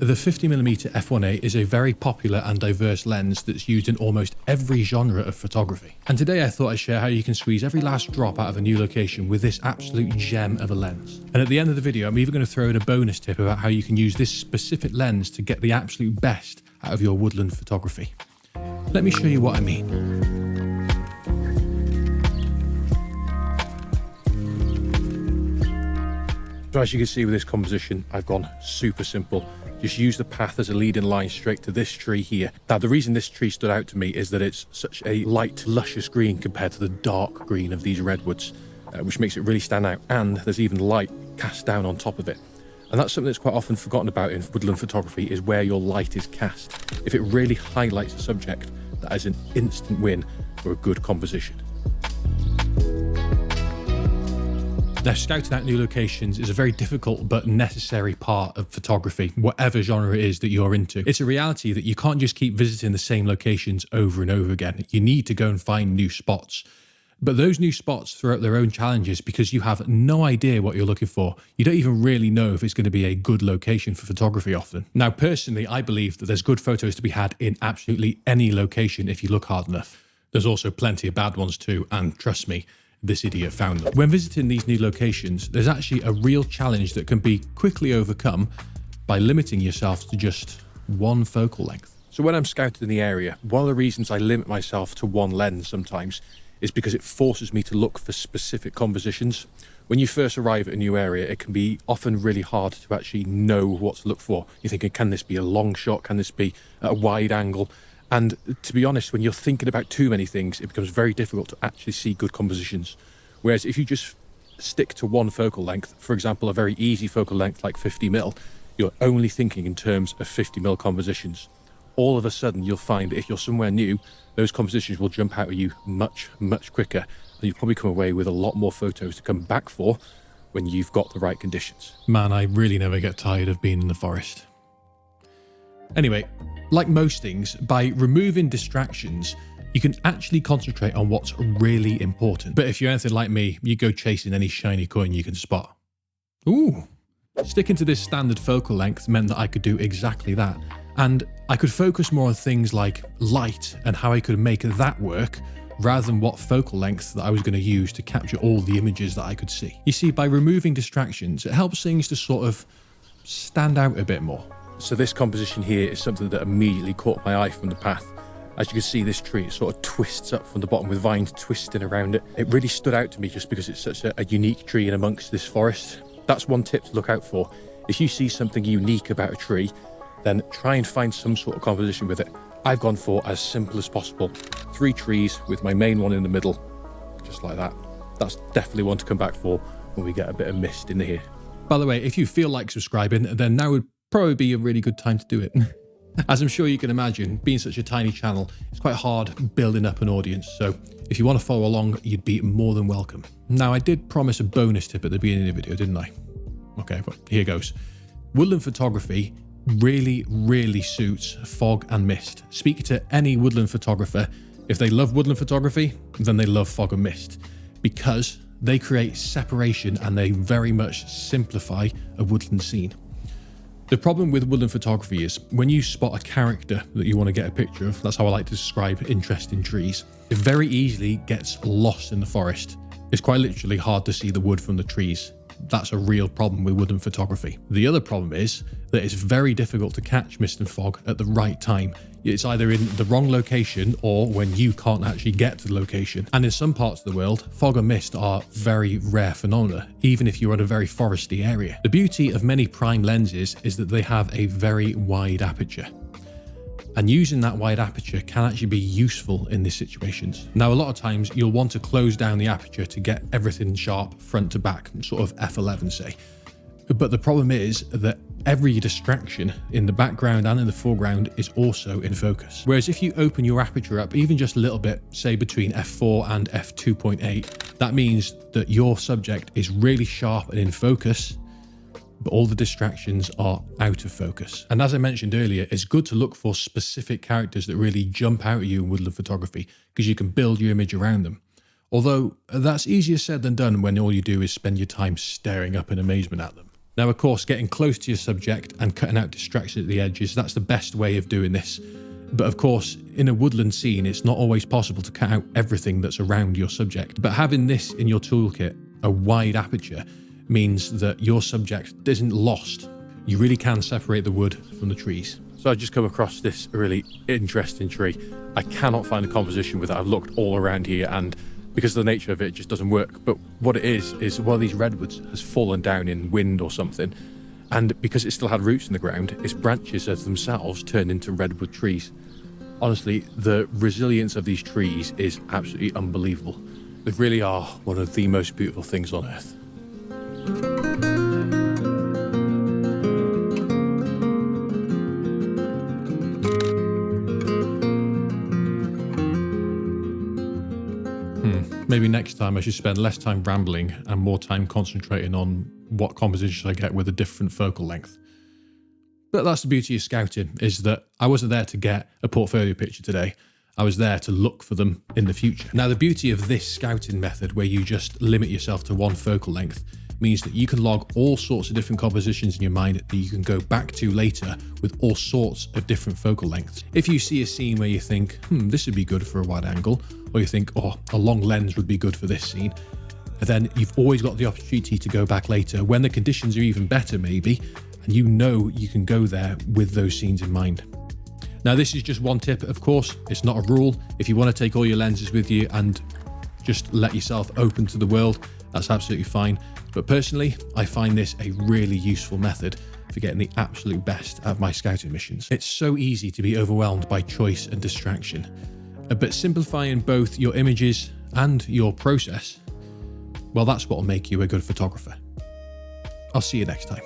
The 50mm f1.8 is a very popular and diverse lens that's used in almost every genre of photography. And today I thought I'd share how you can squeeze every last drop out of a new location with this absolute gem of a lens. And at the end of the video, I'm even going to throw in a bonus tip about how you can use this specific lens to get the absolute best out of your woodland photography. Let me show you what I mean. So as you can see with this composition, I've gone super simple. Just use the path as a leading line straight to this tree here. Now, the reason this tree stood out to me is that it's such a light, luscious green compared to the dark green of these redwoods, which makes it really stand out. And there's even light cast down on top of it. And that's something that's quite often forgotten about in woodland photography, is where your light is cast. If it really highlights a subject, that is an instant win for a good composition. Now, scouting out new locations is a very difficult but necessary part of photography, whatever genre it is that you're into. It's a reality that you can't just keep visiting the same locations over and over again. You need to go and find new spots. But those new spots throw up their own challenges because you have no idea what you're looking for. You don't even really know if it's going to be a good location for photography often. Now, personally, I believe that there's good photos to be had in absolutely any location if you look hard enough. There's also plenty of bad ones too, and trust me, this idiot found them. When visiting these new locations, there's actually a real challenge that can be quickly overcome by limiting yourself to just one focal length. So when I'm scouting in the area, one of the reasons I limit myself to one lens sometimes is because it forces me to look for specific compositions. When you first arrive at a new area, it can be often really hard to actually know what to look for. You're thinking, can this be a long shot? Can this be at a wide angle? And to be honest, when you're thinking about too many things, it becomes very difficult to actually see good compositions. Whereas if you just stick to one focal length, for example, a very easy focal length like 50mm, you're only thinking in terms of 50mm compositions. All of a sudden, you'll find that if you're somewhere new, those compositions will jump out at you much, much quicker. And you'll probably come away with a lot more photos to come back for when you've got the right conditions. Man, I really never get tired of being in the forest. Anyway, like most things, by removing distractions, you can actually concentrate on what's really important. But if you're anything like me, you go chasing any shiny coin you can spot. Ooh. Sticking to this standard focal length meant that I could do exactly that. And I could focus more on things like light and how I could make that work, rather than what focal length that I was going to use to capture all the images that I could see. You see, by removing distractions, it helps things to sort of stand out a bit more. So this composition here is something that immediately caught my eye from the path. As you can see, this tree, it sort of twists up from the bottom with vines twisting around it. It really stood out to me just because it's such a unique tree in amongst this forest. That's one tip to look out for. If you see something unique about a tree, then try and find some sort of composition with it. I've gone for as simple as possible. 3 trees with my main one in the middle, just like that. That's definitely one to come back for when we get a bit of mist in here. By the way, if you feel like subscribing, then now would probably be a really good time to do it. As I'm sure you can imagine, being such a tiny channel, it's quite hard building up an audience, so if you want to follow along, you'd be more than welcome. Now, I did promise a bonus tip at the beginning of the video, didn't I? Okay, well, here goes. Woodland photography really suits fog and mist. Speak to any woodland photographer. If they love woodland photography, then they love fog and mist, because they create separation and they very much simplify a woodland scene. The problem with woodland photography is when you spot a character that you want to get a picture of, that's how I like to describe interest in trees, it very easily gets lost in the forest. It's quite literally hard to see the wood from the trees. That's a real problem with woodland photography. The other problem is that it's very difficult to catch mist and fog at the right time. It's either in the wrong location or when you can't actually get to the location. And in some parts of the world, fog and mist are very rare phenomena, even if you're in a very foresty area. The beauty of many prime lenses is that they have a very wide aperture. And using that wide aperture can actually be useful in these situations. Now, a lot of times you'll want to close down the aperture to get everything sharp front to back, sort of f11 say. But the problem is that every distraction in the background and in the foreground is also in focus. Whereas if you open your aperture up even just a little bit, say between f4 and f2.8, that means that your subject is really sharp and in focus, but all the distractions are out of focus. And as I mentioned earlier, it's good to look for specific characters that really jump out at you in woodland photography, because you can build your image around them. Although that's easier said than done when all you do is spend your time staring up in amazement at them. Now, of course, getting close to your subject and cutting out distractions at the edges, that's the best way of doing this. But of course, in a woodland scene, it's not always possible to cut out everything that's around your subject. But having this in your toolkit, a wide aperture, means that your subject isn't lost. You really can separate the wood from the trees. So I just come across this really interesting tree. I cannot find a composition with it. I've looked all around here, and because of the nature of it, it just doesn't work. But what it is one of these redwoods has fallen down in wind or something. And because it still had roots in the ground, its branches have themselves turned into redwood trees. Honestly, the resilience of these trees is absolutely unbelievable. They really are one of the most beautiful things on earth. Maybe next time I should spend less time rambling and more time concentrating on what compositions I get with a different focal length. But that's the beauty of scouting, is that I wasn't there to get a portfolio picture today. I was there to look for them in the future. Now, the beauty of this scouting method, where you just limit yourself to one focal length, means that you can log all sorts of different compositions in your mind that you can go back to later with all sorts of different focal lengths. If you see a scene where you think, this would be good for a wide angle, or you think, a long lens would be good for this scene, then you've always got the opportunity to go back later when the conditions are even better maybe, and you know you can go there with those scenes in mind. Now, this is just one tip, of course. It's not a rule. If you want to take all your lenses with you and just let yourself open to the world, that's absolutely fine. But personally, I find this a really useful method for getting the absolute best out of my scouting missions. It's so easy to be overwhelmed by choice and distraction, but simplifying both your images and your process, well, that's what will make you a good photographer. I'll see you next time.